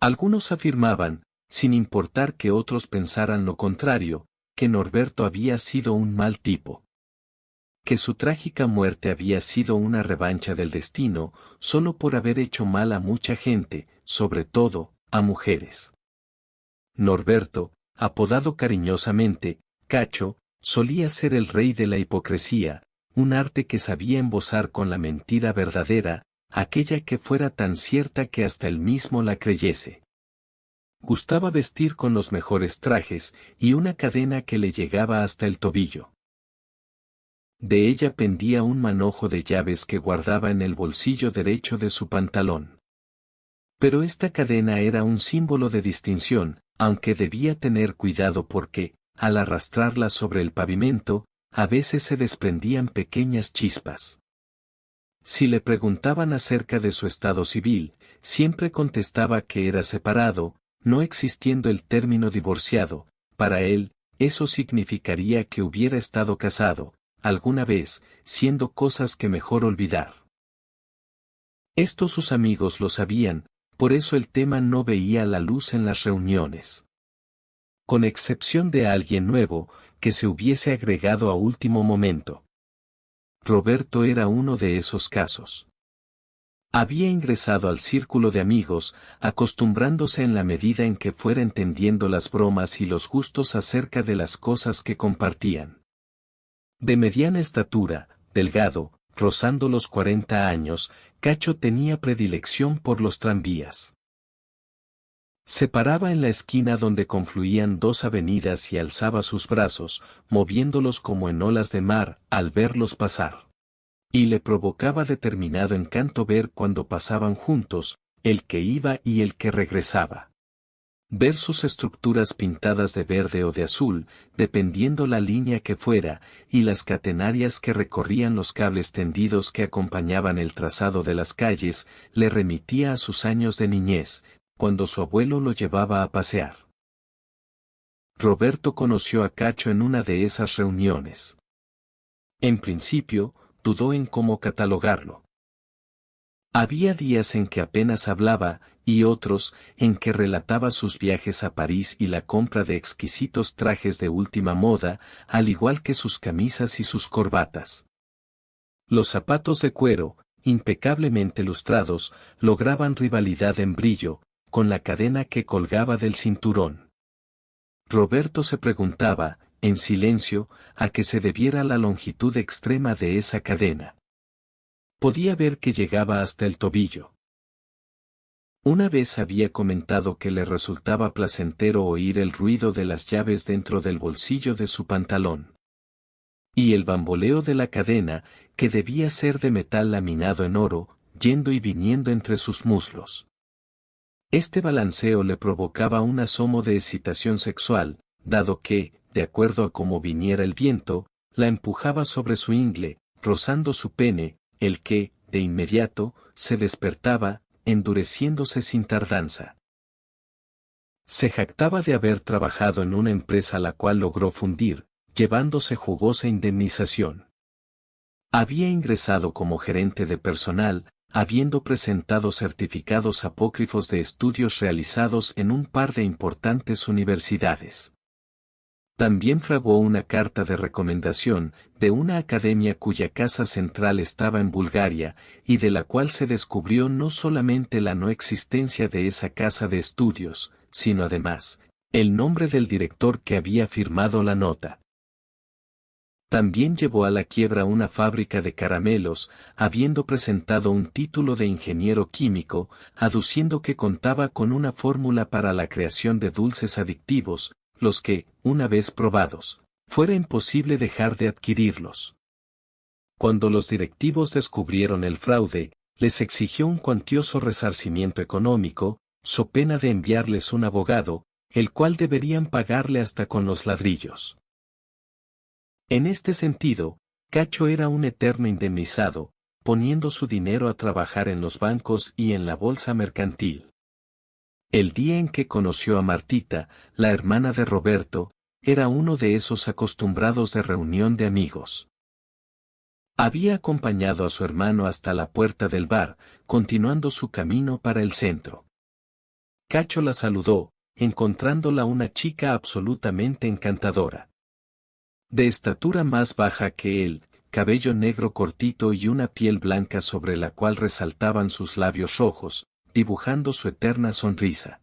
Algunos afirmaban, sin importar que otros pensaran lo contrario, que Norberto había sido un mal tipo. Que su trágica muerte había sido una revancha del destino, solo por haber hecho mal a mucha gente, sobre todo, a mujeres. Norberto, apodado cariñosamente, Cacho, solía ser el rey de la hipocresía, un arte que sabía embozar con la mentira verdadera, aquella que fuera tan cierta que hasta él mismo la creyese. Gustaba vestir con los mejores trajes, y una cadena que le llegaba hasta el tobillo. De ella pendía un manojo de llaves que guardaba en el bolsillo derecho de su pantalón. Pero esta cadena era un símbolo de distinción, aunque debía tener cuidado porque, al arrastrarla sobre el pavimento, a veces se desprendían pequeñas chispas. Si le preguntaban acerca de su estado civil, siempre contestaba que era separado, no existiendo el término divorciado. Para él, eso significaría que hubiera estado casado, alguna vez, siendo cosas que mejor olvidar. Esto sus amigos lo sabían, por eso el tema no veía la luz en las reuniones. Con excepción de alguien nuevo, que se hubiese agregado a último momento. Roberto era uno de esos casos. Había ingresado al círculo de amigos, acostumbrándose en la medida en que fuera entendiendo las bromas y los gustos acerca de las cosas que compartían. De mediana estatura, delgado, rozando los 40 años, Cacho tenía predilección por los tranvías. Se paraba en la esquina donde confluían dos avenidas y alzaba sus brazos, moviéndolos como en olas de mar, al verlos pasar. Y le provocaba determinado encanto ver cuando pasaban juntos, el que iba y el que regresaba. Ver sus estructuras pintadas de verde o de azul, dependiendo la línea que fuera, y las catenarias que recorrían los cables tendidos que acompañaban el trazado de las calles, le remitía a sus años de niñez, cuando su abuelo lo llevaba a pasear. Roberto conoció a Cacho en una de esas reuniones. En principio, dudó en cómo catalogarlo. Había días en que apenas hablaba, y otros, en que relataba sus viajes a París y la compra de exquisitos trajes de última moda, al igual que sus camisas y sus corbatas. Los zapatos de cuero, impecablemente lustrados, lograban rivalidad en brillo, con la cadena que colgaba del cinturón. Roberto se preguntaba, en silencio, a qué se debiera la longitud extrema de esa cadena. Podía ver que llegaba hasta el tobillo. Una vez había comentado que le resultaba placentero oír el ruido de las llaves dentro del bolsillo de su pantalón. Y el bamboleo de la cadena, que debía ser de metal laminado en oro, yendo y viniendo entre sus muslos. Este balanceo le provocaba un asomo de excitación sexual, dado que, de acuerdo a cómo viniera el viento, la empujaba sobre su ingle, rozando su pene, el que, de inmediato, se despertaba, endureciéndose sin tardanza. Se jactaba de haber trabajado en una empresa la cual logró fundir, llevándose jugosa indemnización. Había ingresado como gerente de personal, habiendo presentado certificados apócrifos de estudios realizados en un par de importantes universidades. También fraguó una carta de recomendación de una academia cuya casa central estaba en Bulgaria, y de la cual se descubrió no solamente la no existencia de esa casa de estudios, sino además, el nombre del director que había firmado la nota. También llevó a la quiebra una fábrica de caramelos, habiendo presentado un título de ingeniero químico, aduciendo que contaba con una fórmula para la creación de dulces adictivos, los que, una vez probados, fuera imposible dejar de adquirirlos. Cuando los directivos descubrieron el fraude, les exigió un cuantioso resarcimiento económico, so pena de enviarles un abogado, el cual deberían pagarle hasta con los ladrillos. En este sentido, Cacho era un eterno indemnizado, poniendo su dinero a trabajar en los bancos y en la bolsa mercantil. El día en que conoció a Martita, la hermana de Roberto, era uno de esos acostumbrados de reunión de amigos. Había acompañado a su hermano hasta la puerta del bar, continuando su camino para el centro. Cacho la saludó, encontrándola una chica absolutamente encantadora. De estatura más baja que él, cabello negro cortito y una piel blanca sobre la cual resaltaban sus labios rojos, dibujando su eterna sonrisa.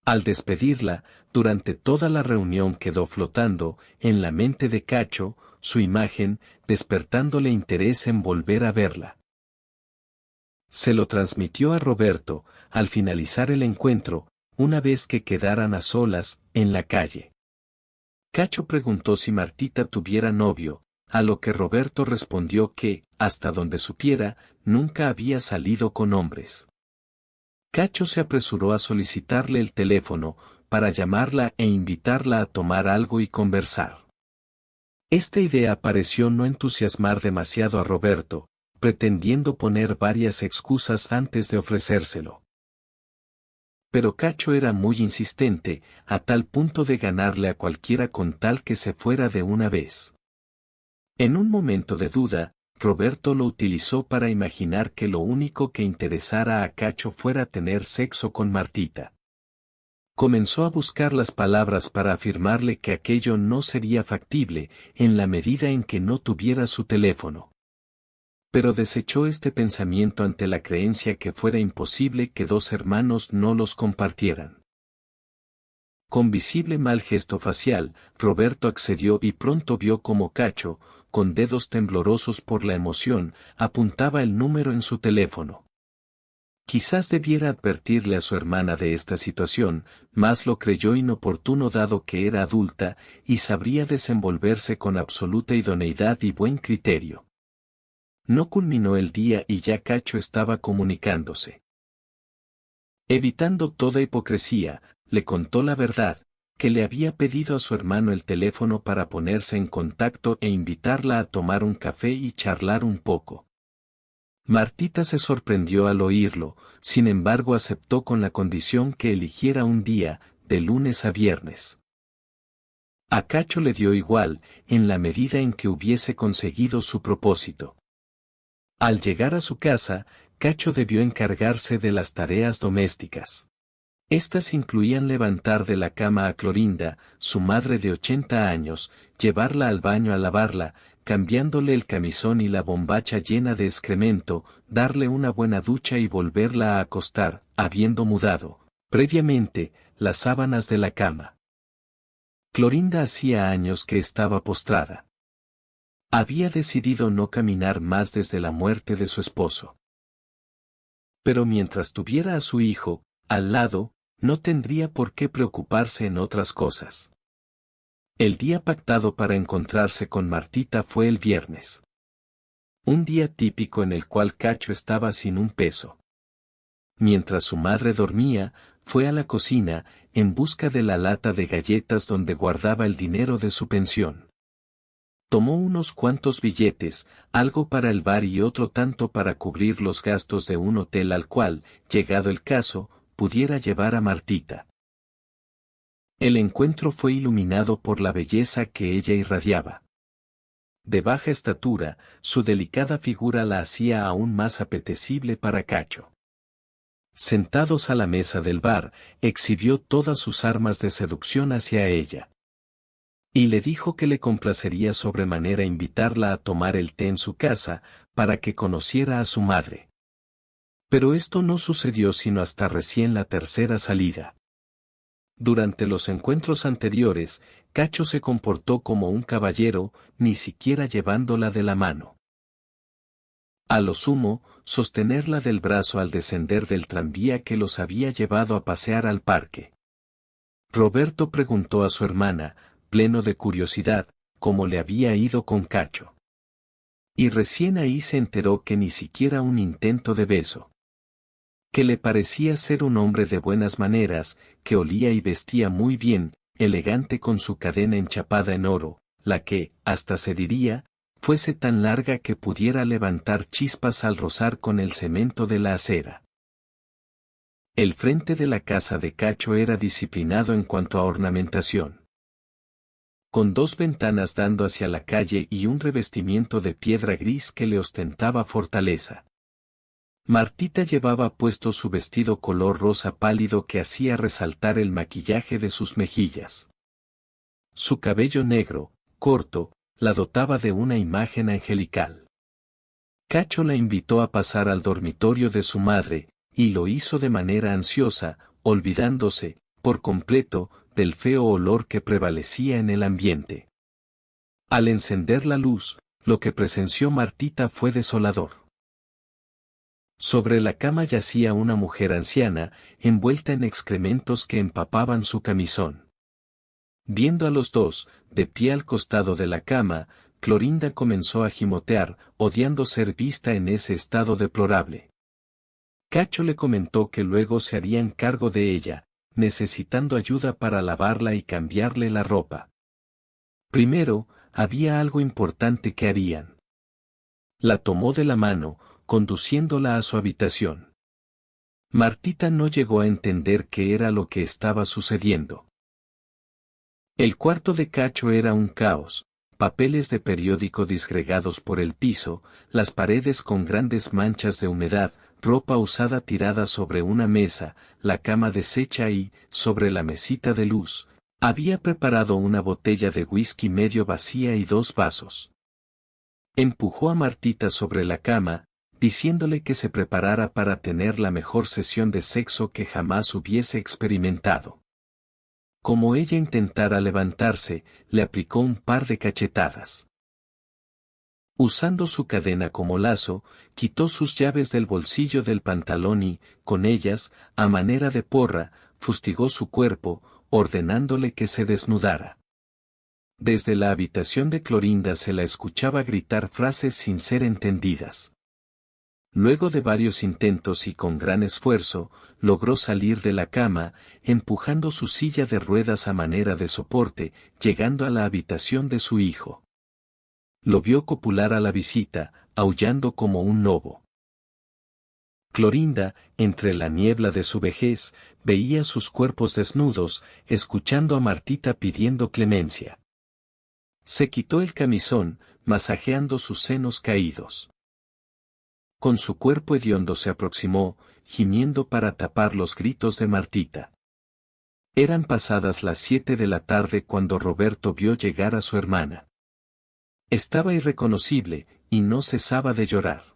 Al despedirla, durante toda la reunión quedó flotando, en la mente de Cacho, su imagen, despertándole interés en volver a verla. Se lo transmitió a Roberto, al finalizar el encuentro, una vez que quedaran a solas, en la calle. Cacho preguntó si Martita tuviera novio, a lo que Roberto respondió que, hasta donde supiera, nunca había salido con hombres. Cacho se apresuró a solicitarle el teléfono, para llamarla e invitarla a tomar algo y conversar. Esta idea pareció no entusiasmar demasiado a Roberto, pretendiendo poner varias excusas antes de ofrecérselo. Pero Cacho era muy insistente, a tal punto de ganarle a cualquiera con tal que se fuera de una vez. En un momento de duda, Roberto lo utilizó para imaginar que lo único que interesara a Cacho fuera tener sexo con Martita. Comenzó a buscar las palabras para afirmarle que aquello no sería factible, en la medida en que no tuviera su teléfono. Pero desechó este pensamiento ante la creencia que fuera imposible que dos hermanos no los compartieran. Con visible mal gesto facial, Roberto accedió y pronto vio como Cacho, con dedos temblorosos por la emoción, apuntaba el número en su teléfono. Quizás debiera advertirle a su hermana de esta situación, mas lo creyó inoportuno dado que era adulta y sabría desenvolverse con absoluta idoneidad y buen criterio. No culminó el día y ya Cacho estaba comunicándose. Evitando toda hipocresía, le contó la verdad, que le había pedido a su hermano el teléfono para ponerse en contacto e invitarla a tomar un café y charlar un poco. Martita se sorprendió al oírlo, sin embargo aceptó con la condición que eligiera un día, de lunes a viernes. A Cacho le dio igual, en la medida en que hubiese conseguido su propósito. Al llegar a su casa, Cacho debió encargarse de las tareas domésticas. Estas incluían levantar de la cama a Clorinda, su madre de 80 años, llevarla al baño a lavarla, cambiándole el camisón y la bombacha llena de excremento, darle una buena ducha y volverla a acostar, habiendo mudado, previamente, las sábanas de la cama. Clorinda hacía años que estaba postrada. Había decidido no caminar más desde la muerte de su esposo. Pero mientras tuviera a su hijo, al lado, no tendría por qué preocuparse en otras cosas. El día pactado para encontrarse con Martita fue el viernes. Un día típico en el cual Cacho estaba sin un peso. Mientras su madre dormía, fue a la cocina, en busca de la lata de galletas donde guardaba el dinero de su pensión. Tomó unos cuantos billetes, algo para el bar y otro tanto para cubrir los gastos de un hotel al cual, llegado el caso, pudiera llevar a Martita. El encuentro fue iluminado por la belleza que ella irradiaba. De baja estatura, su delicada figura la hacía aún más apetecible para Cacho. Sentados a la mesa del bar, exhibió todas sus armas de seducción hacia ella. Y le dijo que le complacería sobremanera invitarla a tomar el té en su casa, para que conociera a su madre. Pero esto no sucedió sino hasta recién la tercera salida. Durante los encuentros anteriores, Cacho se comportó como un caballero, ni siquiera llevándola de la mano. A lo sumo, sostenerla del brazo al descender del tranvía que los había llevado a pasear al parque. Roberto preguntó a su hermana, pleno de curiosidad, cómo le había ido con Cacho. Y recién ahí se enteró que ni siquiera un intento de beso. Que le parecía ser un hombre de buenas maneras, que olía y vestía muy bien, elegante con su cadena enchapada en oro, la que, hasta se diría, fuese tan larga que pudiera levantar chispas al rozar con el cemento de la acera. El frente de la casa de Cacho era disciplinado en cuanto a ornamentación. Con dos ventanas dando hacia la calle y un revestimiento de piedra gris que le ostentaba fortaleza. Martita llevaba puesto su vestido color rosa pálido que hacía resaltar el maquillaje de sus mejillas. Su cabello negro, corto, la dotaba de una imagen angelical. Cacho la invitó a pasar al dormitorio de su madre, y lo hizo de manera ansiosa, olvidándose, por completo, del feo olor que prevalecía en el ambiente. Al encender la luz, lo que presenció Martita fue desolador. Sobre la cama yacía una mujer anciana, envuelta en excrementos que empapaban su camisón. Viendo a los dos, de pie al costado de la cama, Clorinda comenzó a gimotear, odiando ser vista en ese estado deplorable. Cacho le comentó que luego se harían cargo de ella, necesitando ayuda para lavarla y cambiarle la ropa. Primero, había algo importante que harían. La tomó de la mano, conduciéndola a su habitación. Martita no llegó a entender qué era lo que estaba sucediendo. El cuarto de Cacho era un caos, papeles de periódico disgregados por el piso, las paredes con grandes manchas de humedad, ropa usada tirada sobre una mesa, la cama deshecha y, sobre la mesita de luz, había preparado una botella de whisky medio vacía y 2 vasos. Empujó a Martita sobre la cama, diciéndole que se preparara para tener la mejor sesión de sexo que jamás hubiese experimentado. Como ella intentara levantarse, le aplicó un par de cachetadas. Usando su cadena como lazo, quitó sus llaves del bolsillo del pantalón y, con ellas, a manera de porra, fustigó su cuerpo, ordenándole que se desnudara. Desde la habitación de Clorinda se la escuchaba gritar frases sin ser entendidas. Luego de varios intentos y con gran esfuerzo, logró salir de la cama, empujando su silla de ruedas a manera de soporte, llegando a la habitación de su hijo. Lo vio copular a la visita, aullando como un lobo. Clorinda, entre la niebla de su vejez, veía sus cuerpos desnudos, escuchando a Martita pidiendo clemencia. Se quitó el camisón, masajeando sus senos caídos. Con su cuerpo hediondo se aproximó, gimiendo para tapar los gritos de Martita. Eran pasadas las 7 de la tarde cuando Roberto vio llegar a su hermana. Estaba irreconocible, y no cesaba de llorar.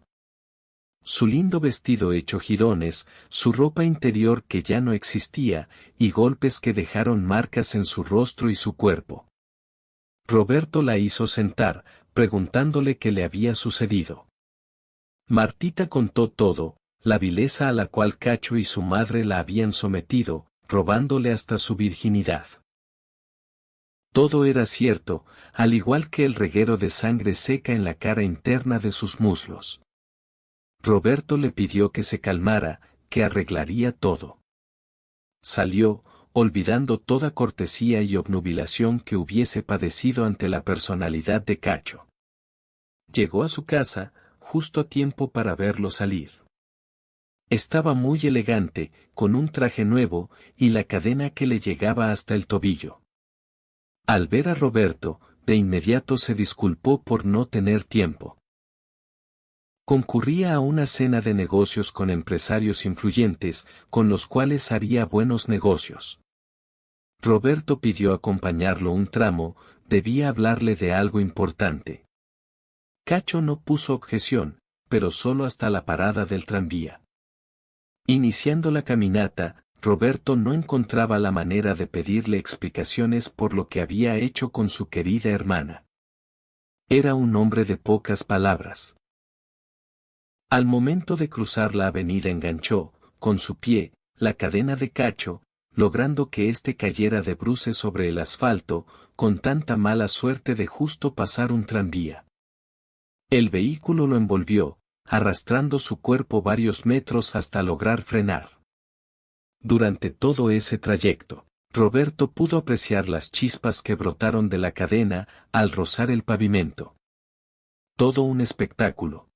Su lindo vestido hecho jirones, su ropa interior que ya no existía, y golpes que dejaron marcas en su rostro y su cuerpo. Roberto la hizo sentar, preguntándole qué le había sucedido. Martita contó todo, la vileza a la cual Cacho y su madre la habían sometido, robándole hasta su virginidad. Todo era cierto, al igual que el reguero de sangre seca en la cara interna de sus muslos. Roberto le pidió que se calmara, que arreglaría todo. Salió, olvidando toda cortesía y obnubilación que hubiese padecido ante la personalidad de Cacho. Llegó a su casa, justo a tiempo para verlo salir. Estaba muy elegante, con un traje nuevo, y la cadena que le llegaba hasta el tobillo. Al ver a Roberto, de inmediato se disculpó por no tener tiempo. Concurría a una cena de negocios con empresarios influyentes, con los cuales haría buenos negocios. Roberto pidió acompañarlo un tramo, debía hablarle de algo importante. Cacho no puso objeción, pero solo hasta la parada del tranvía. Iniciando la caminata, Roberto no encontraba la manera de pedirle explicaciones por lo que había hecho con su querida hermana. Era un hombre de pocas palabras. Al momento de cruzar la avenida enganchó, con su pie, la cadena de Cacho, logrando que éste cayera de bruces sobre el asfalto, con tanta mala suerte de justo pasar un tranvía. El vehículo lo envolvió, arrastrando su cuerpo varios metros hasta lograr frenar. Durante todo ese trayecto, Roberto pudo apreciar las chispas que brotaron de la cadena al rozar el pavimento. Todo un espectáculo.